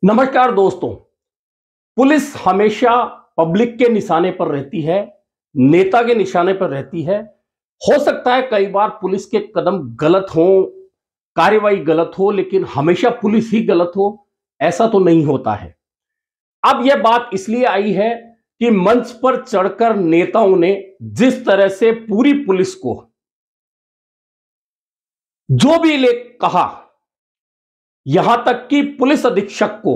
नमस्कार दोस्तों। पुलिस हमेशा पब्लिक के निशाने पर रहती है, नेता के निशाने पर रहती है। हो सकता है कई बार पुलिस के कदम गलत हो, कार्रवाई गलत हो, लेकिन हमेशा पुलिस ही गलत हो ऐसा तो नहीं होता है। अब यह बात इसलिए आई है कि मंच पर चढ़कर नेताओं ने जिस तरह से पूरी पुलिस को जो भी ले कहा, यहां तक कि पुलिस अधीक्षक को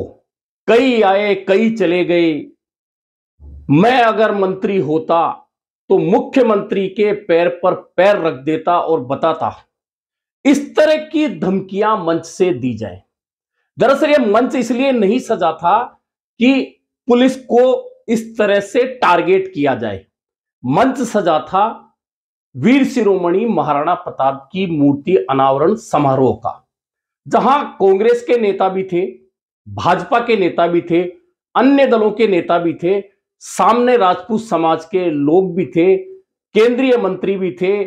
कई आए कई चले गए, मैं अगर मंत्री होता तो मुख्यमंत्री के पैर पर पैर रख देता और बताता, इस तरह की धमकियां मंच से दी जाए। दरअसल यह मंच इसलिए नहीं सजा था कि पुलिस को इस तरह से टारगेट किया जाए। मंच सजा था वीर शिरोमणि महाराणा प्रताप की मूर्ति अनावरण समारोह का, जहां कांग्रेस के नेता भी थे, भाजपा के नेता भी थे, अन्य दलों के नेता भी थे, सामने राजपूत समाज के लोग भी थे, केंद्रीय मंत्री भी थे।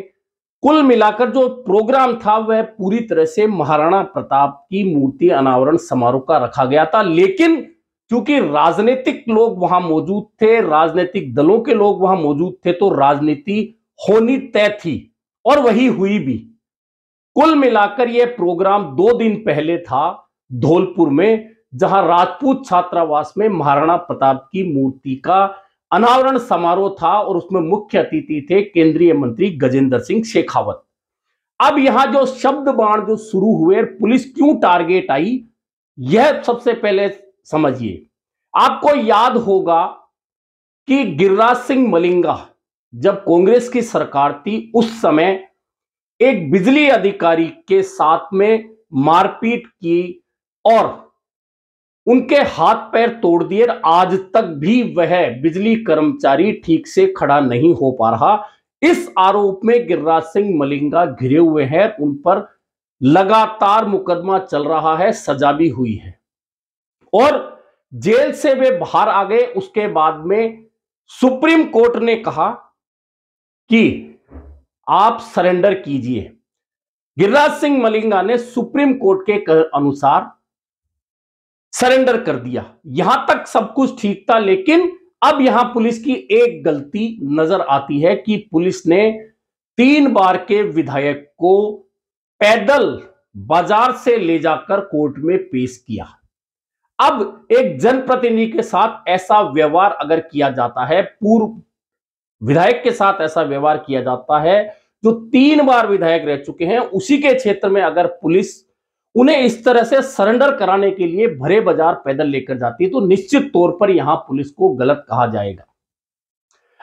कुल मिलाकर जो प्रोग्राम था वह पूरी तरह से महाराणा प्रताप की मूर्ति अनावरण समारोह का रखा गया था। लेकिन क्योंकि राजनीतिक लोग वहां मौजूद थे, राजनीतिक दलों के लोग वहां मौजूद थे, तो राजनीति होनी तय थी और वही हुई भी। कुल मिलाकर यह प्रोग्राम 2 दिन पहले था धौलपुर में, जहां राजपूत छात्रावास में महाराणा प्रताप की मूर्ति का अनावरण समारोह था और उसमें मुख्य अतिथि थे केंद्रीय मंत्री गजेंद्र सिंह शेखावत। अब यहां जो शब्द बाण जो शुरू हुए, पुलिस क्यों टारगेट आई, यह सबसे पहले समझिए। आपको याद होगा कि गिरिराज सिंह मलिंगा जब कांग्रेस की सरकार थी, उस समय एक बिजली अधिकारी के साथ में मारपीट की और उनके हाथ पैर तोड़ दिए। आज तक भी वह बिजली कर्मचारी ठीक से खड़ा नहीं हो पा रहा। इस आरोप में गिरिराज सिंह मलिंगा घिरे हुए हैं, उन पर लगातार मुकदमा चल रहा है, सजा भी हुई है और जेल से वे बाहर आ गए। उसके बाद में सुप्रीम कोर्ट ने कहा कि आप सरेंडर कीजिए। गिरिराज सिंह मलिंगा ने सुप्रीम कोर्ट के अनुसार सरेंडर कर दिया। यहां तक सब कुछ ठीक था, लेकिन अब यहां पुलिस की एक गलती नजर आती है कि पुलिस ने 3 बार के विधायक को पैदल बाजार से ले जाकर कोर्ट में पेश किया। अब एक जनप्रतिनिधि के साथ ऐसा व्यवहार अगर किया जाता है, पूर्व विधायक के साथ ऐसा व्यवहार किया जाता है जो 3 बार विधायक रह चुके हैं, उसी के क्षेत्र में अगर पुलिस उन्हें इस तरह से सरेंडर कराने के लिए भरे बाजार पैदल लेकर जाती है, तो निश्चित तौर पर यहां पुलिस को गलत कहा जाएगा।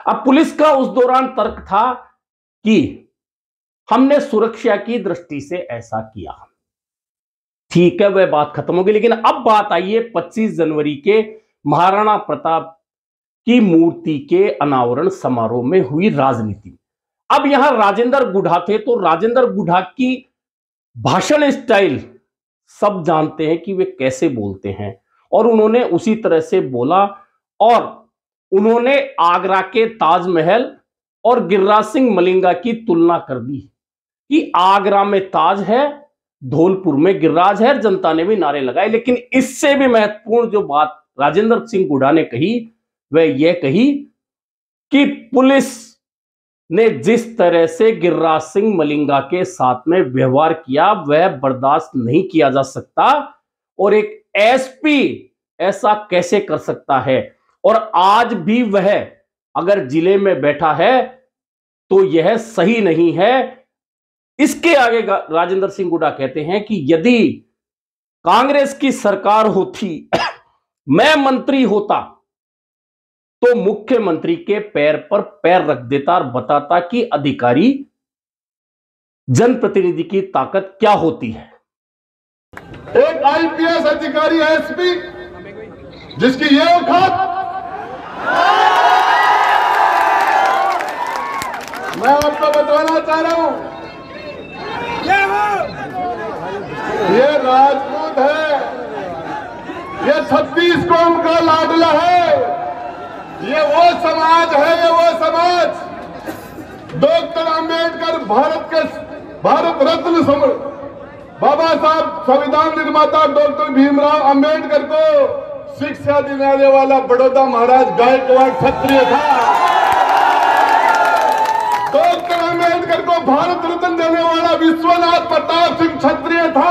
अब पुलिस का उस दौरान तर्क था कि हमने सुरक्षा की दृष्टि से ऐसा किया। ठीक है, वह बात खत्म हो गई। लेकिन अब बात आई है 25 जनवरी के महाराणा प्रताप की मूर्ति के अनावरण समारोह में हुई राजनीति। अब यहां राजेंद्र गुढ़ा थे, तो राजेंद्र गुढ़ा की भाषण स्टाइल सब जानते हैं कि वे कैसे बोलते हैं, और उन्होंने उसी तरह से बोला और उन्होंने आगरा के ताजमहल और गिरिराज सिंह मलिंगा की तुलना कर दी कि आगरा में ताज है, धौलपुर में गिरिराज है। जनता ने भी नारे लगाए। लेकिन इससे भी महत्वपूर्ण जो बात राजेंद्र सिंह गुढ़ा ने कही, वह यह कही कि पुलिस ने जिस तरह से गिरिराज सिंह मलिंगा के साथ में व्यवहार किया वह बर्दाश्त नहीं किया जा सकता, और एक एसपी ऐसा कैसे कर सकता है। और आज भी वह अगर जिले में बैठा है तो यह सही नहीं है। इसके आगे राजेंद्र सिंह गुढ़ा कहते हैं कि यदि कांग्रेस की सरकार होती, मैं मंत्री होता, तो मुख्यमंत्री के पैर पर पैर रख देता और बताता कि अधिकारी जनप्रतिनिधि की ताकत क्या होती है। एक आईपीएस अधिकारी एसपी जिसकी ये औकात, मैं आपको बताना चाह रहा हूं, ये राजपूत है, ये 36 कौम का लाडला है, ये वो समाज है, ये वो समाज डॉक्टर अंबेडकर भारत रत्न बाबा साहब संविधान निर्माता डॉक्टर भीमराव अंबेडकर को शिक्षा दिलाने वाला बड़ौदा महाराज गायकवाड़ क्षत्रिय था। डॉक्टर अंबेडकर को भारत रत्न देने वाला विश्वनाथ प्रताप सिंह क्षत्रिय था।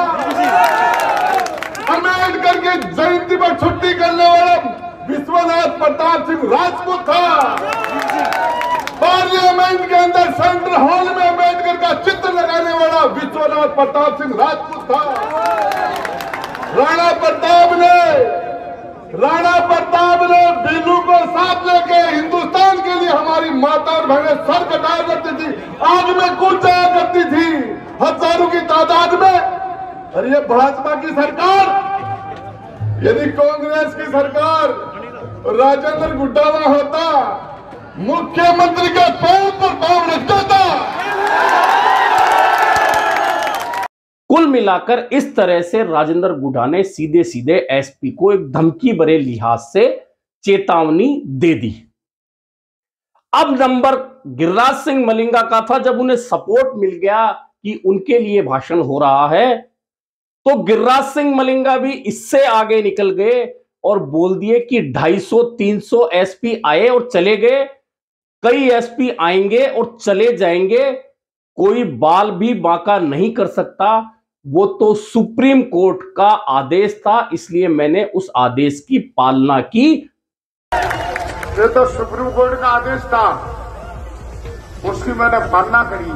अंबेडकर के जयंती पर छुट्टी करने वाला विश्वनाथ प्रताप सिंह राजपूत था। पार्लियामेंट के अंदर सेंट्रल हॉल में अंबेडकर का चित्र लगाने वाला विश्वनाथ प्रताप सिंह राजपूत था। राणा प्रताप ने बिल्लू को साथ लेके हिंदुस्तान के लिए हमारी माता और बहनें सर कटाया करती थी, आग में कूद जाया करती थी हजारों की तादाद में। और ये भाजपा की सरकार, यदि कांग्रेस की सरकार राजेंद्र गुड्डावा होता, मुख्यमंत्री के पैर पर पांव रख देता। कुल मिलाकर इस तरह से राजेंद्र गुड्डा ने सीधे सीधे एसपी को एक धमकी भरे लिहाज से चेतावनी दे दी। अब नंबर गिरिराज सिंह मलिंगा का था। जब उन्हें सपोर्ट मिल गया कि उनके लिए भाषण हो रहा है, तो गिरिराज सिंह मलिंगा भी इससे आगे निकल गए और बोल दिए कि 250-300 एसपी आए और चले गए, कई एसपी आएंगे और चले जाएंगे, कोई बाल भी बांका नहीं कर सकता। वो तो सुप्रीम कोर्ट का आदेश था, इसलिए मैंने उस आदेश की पालना की। ये तो सुप्रीम कोर्ट का आदेश था, उसकी मैंने पालना करी।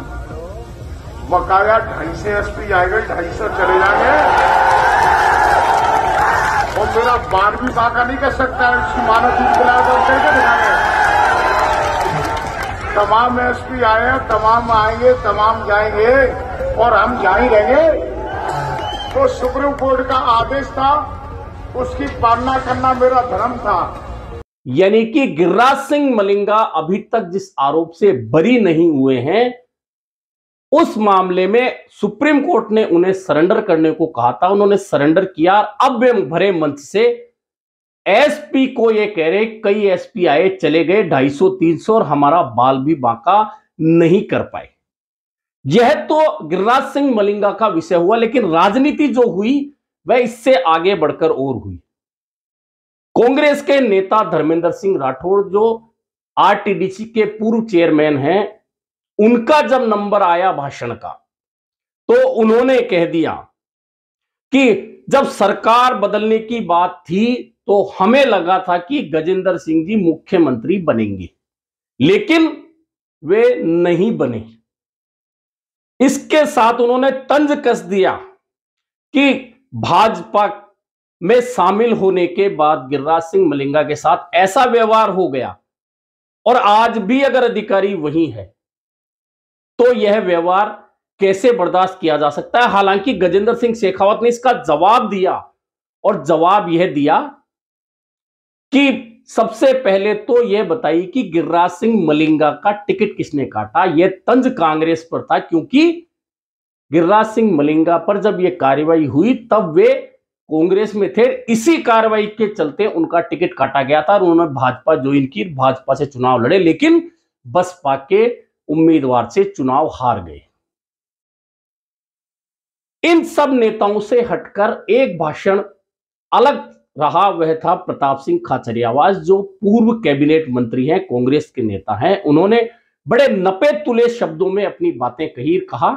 बकाया 250 एसपी आएंगे, 250 चले जाएंगे और मेरा बाल भी बांका नहीं कर सकता है। इसकी मानव कैसे दिखाएंगे? तमाम एसपी आए, तमाम आएंगे, तमाम जाएंगे और हम जा ही रहेंगे। तो सुप्रीम कोर्ट का आदेश था, उसकी पालना करना मेरा धर्म था। यानी कि गिरिराज सिंह मलिंगा अभी तक जिस आरोप से बरी नहीं हुए हैं, उस मामले में सुप्रीम कोर्ट ने उन्हें सरेंडर करने को कहा था, उन्होंने सरेंडर किया। अब वे भरे मंच से एसपी को ये कह रहे कई एसपी आए चले गए, 250-300 और हमारा बाल भी बांका नहीं कर पाए। यह तो गिरिराज सिंह मलिंगा का विषय हुआ, लेकिन राजनीति जो हुई वह इससे आगे बढ़कर और हुई। कांग्रेस के नेता धर्मेंद्र सिंह राठौड़, जो आरटीडीसी के पूर्व चेयरमैन हैं, उनका जब नंबर आया भाषण का, तो उन्होंने कह दिया कि जब सरकार बदलने की बात थी तो हमें लगा था कि गजेंद्र सिंह जी मुख्यमंत्री बनेंगे, लेकिन वे नहीं बने। इसके साथ उन्होंने तंज कस दिया कि भाजपा में शामिल होने के बाद गिरिराज सिंह मलिंगा के साथ ऐसा व्यवहार हो गया और आज भी अगर अधिकारी वही है तो यह व्यवहार कैसे बर्दाश्त किया जा सकता है। हालांकि गजेंद्र सिंह शेखावत ने इसका जवाब दिया और जवाब यह दिया कि सबसे पहले तो यह बताइए कि गिरिराज सिंह मलिंगा का टिकट किसने काटा। यह तंज कांग्रेस पर था, क्योंकि गिरिराज सिंह मलिंगा पर जब यह कार्रवाई हुई तब वे कांग्रेस में थे। इसी कार्रवाई के चलते उनका टिकट काटा गया था और उन्होंने भाजपा ज्वाइन की, भाजपा से चुनाव लड़े, लेकिन बसपा के उम्मीदवार से चुनाव हार गए। इन सब नेताओं से हटकर एक भाषण अलग रहा, वह था प्रताप सिंह खाचरियावास, जो पूर्व कैबिनेट मंत्री हैं, कांग्रेस के नेता हैं। उन्होंने बड़े नपे तुले शब्दों में अपनी बातें कही, कहा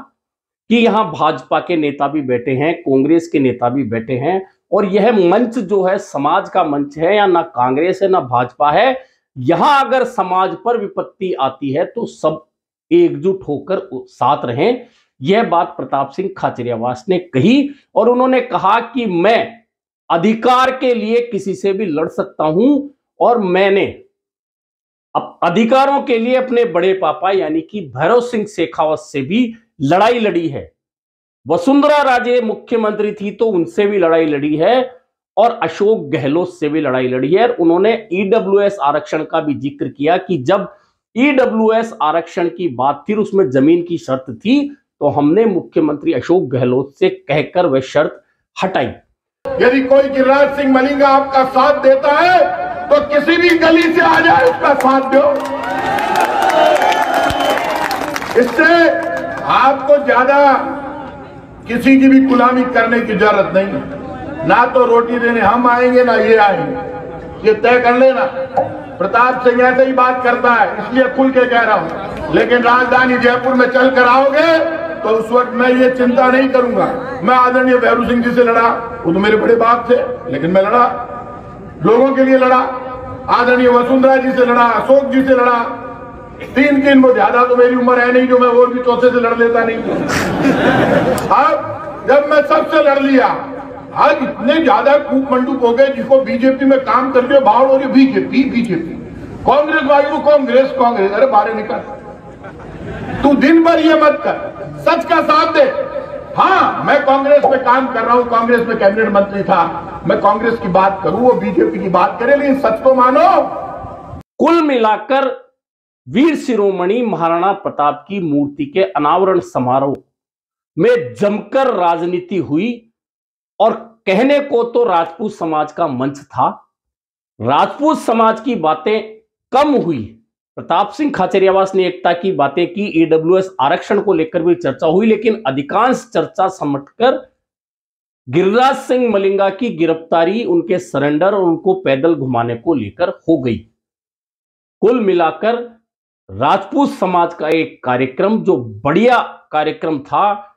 कि यहां भाजपा के नेता भी बैठे हैं, कांग्रेस के नेता भी बैठे हैं और यह मंच जो है समाज का मंच है, या ना कांग्रेस है ना भाजपा है। यहां अगर समाज पर विपत्ति आती है तो सब एकजुट होकर साथ रहें। यह बात प्रताप सिंह खाचरियावास ने कही और उन्होंने कहा कि मैं अधिकार के लिए किसी से भी लड़ सकता हूं और मैंने अब अधिकारों के लिए अपने बड़े पापा यानी कि भैरव सिंह शेखावत से भी लड़ाई लड़ी है। वसुंधरा राजे मुख्यमंत्री थी तो उनसे भी लड़ाई लड़ी है और अशोक गहलोत से भी लड़ाई लड़ी है। उन्होंने ईडब्ल्यूएस आरक्षण का भी जिक्र किया कि जब ईडब्ल्यूएस आरक्षण की बात थी, उसमें जमीन की शर्त थी, तो हमने मुख्यमंत्री अशोक गहलोत से कहकर वह शर्त हटाई। यदि कोई गिरिराज सिंह मलिंगा आपका साथ देता है तो किसी भी गली से आ जाए उसका साथ दो। इससे आपको ज्यादा किसी की भी गुलामी करने की जरूरत नहीं है। ना तो रोटी देने हम आएंगे ना ये आएंगे, ये तय कर लेना। प्रताप सिंह ऐसे ही बात करता है, इसलिए खुल के कह रहा हूं, लेकिन राजधानी जयपुर में चल कर आओगे तो उस वक्त मैं ये चिंता नहीं करूंगा। मैं आदरणीय भैरू सिंह जी से लड़ा, वो तो मेरे बड़े बाप थे, लेकिन मैं लड़ा, लोगों के लिए लड़ा। आदरणीय वसुंधरा जी से लड़ा, अशोक जी से लड़ा, तीन वो ज्यादा तो मेरी उम्र है नहीं जो मैं और भी चौथे से लड़ लेता नहीं। अब जब मैं सबसे लड़ लिया, आज इतने ज्यादा कूप मंडूक हो गए जिसको बीजेपी में काम करके भाड़ हो रही, बीजेपी कांग्रेस वायु कांग्रेस, अरे बाहर निकल, तू दिन भर ये मत कर, सच का साथ दे। हाँ, मैं कांग्रेस में काम कर रहा हूं, कांग्रेस में कैबिनेट मंत्री था, मैं कांग्रेस की बात करूं, वो बीजेपी की बात करे, लेकिन सच तो मानो। कुल मिलाकर वीर शिरोमणि महाराणा प्रताप की मूर्ति के अनावरण समारोह में जमकर राजनीति हुई और कहने को तो राजपूत समाज का मंच था। राजपूत समाज की बातें कम हुई। प्रताप सिंह खाचरियावास ने एकता की बातें की, ईडब्ल्यूएस आरक्षण को लेकर भी चर्चा हुई, लेकिन अधिकांश चर्चा समेटकर गिरिराज सिंह मलिंगा की गिरफ्तारी, उनके सरेंडर और उनको पैदल घुमाने को लेकर हो गई। कुल मिलाकर राजपूत समाज का एक कार्यक्रम जो बढ़िया कार्यक्रम था,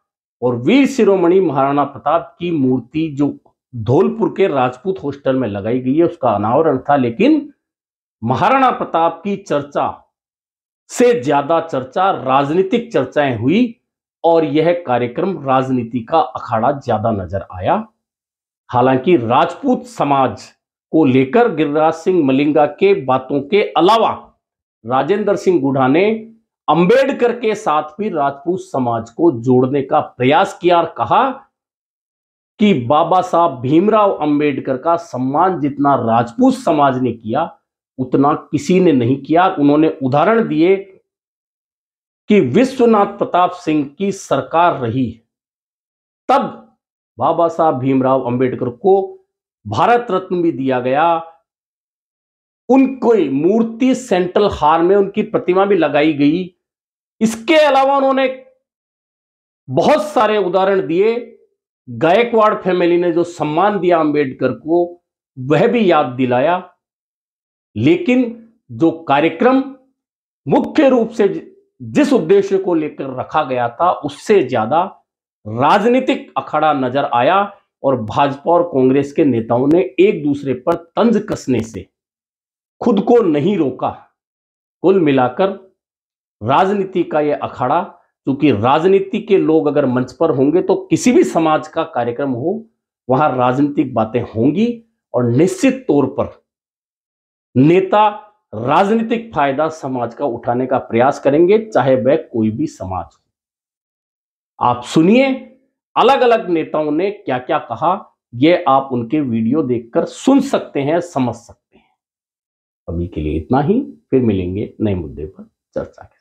और वीर शिरोमणि महाराणा प्रताप की मूर्ति जो धौलपुर के राजपूत हॉस्टल में लगाई गई है उसका अनावरण था। लेकिन महाराणा प्रताप की चर्चा से ज्यादा चर्चा राजनीतिक चर्चाएं हुई और यह कार्यक्रम राजनीति का अखाड़ा ज्यादा नजर आया। हालांकि राजपूत समाज को लेकर गिरिराज सिंह मलिंगा के बातों के अलावा राजेंद्र सिंह गुढ़ा ने अंबेडकर के साथ भी राजपूत समाज को जोड़ने का प्रयास किया और कहा कि बाबा साहब भीमराव अंबेडकर का सम्मान जितना राजपूत समाज ने किया उतना किसी ने नहीं किया। उन्होंने उदाहरण दिए कि विश्वनाथ प्रताप सिंह की सरकार रही तब बाबा साहब भीमराव अंबेडकर को भारत रत्न भी दिया गया, उनकी मूर्ति सेंट्रल हॉल में उनकी प्रतिमा भी लगाई गई। इसके अलावा उन्होंने बहुत सारे उदाहरण दिए। गायकवाड़ फैमिली ने जो सम्मान दिया अंबेडकर को वह भी याद दिलाया। लेकिन जो कार्यक्रम मुख्य रूप से जिस उद्देश्य को लेकर रखा गया था उससे ज्यादा राजनीतिक अखाड़ा नजर आया और भाजपा और कांग्रेस के नेताओं ने एक दूसरे पर तंज कसने से खुद को नहीं रोका। कुल मिलाकर राजनीति का यह अखाड़ा, क्योंकि राजनीति के लोग अगर मंच पर होंगे तो किसी भी समाज का कार्यक्रम हो वहां राजनीतिक बातें होंगी और निश्चित तौर पर नेता राजनीतिक फायदा समाज का उठाने का प्रयास करेंगे, चाहे वह कोई भी समाज हो। आप सुनिए अलग अलग नेताओं ने क्या क्या कहा, यह आप उनके वीडियो देखकर सुन सकते हैं, समझ सकते हैं। अभी के लिए इतना ही, फिर मिलेंगे नए मुद्दे पर चर्चा के।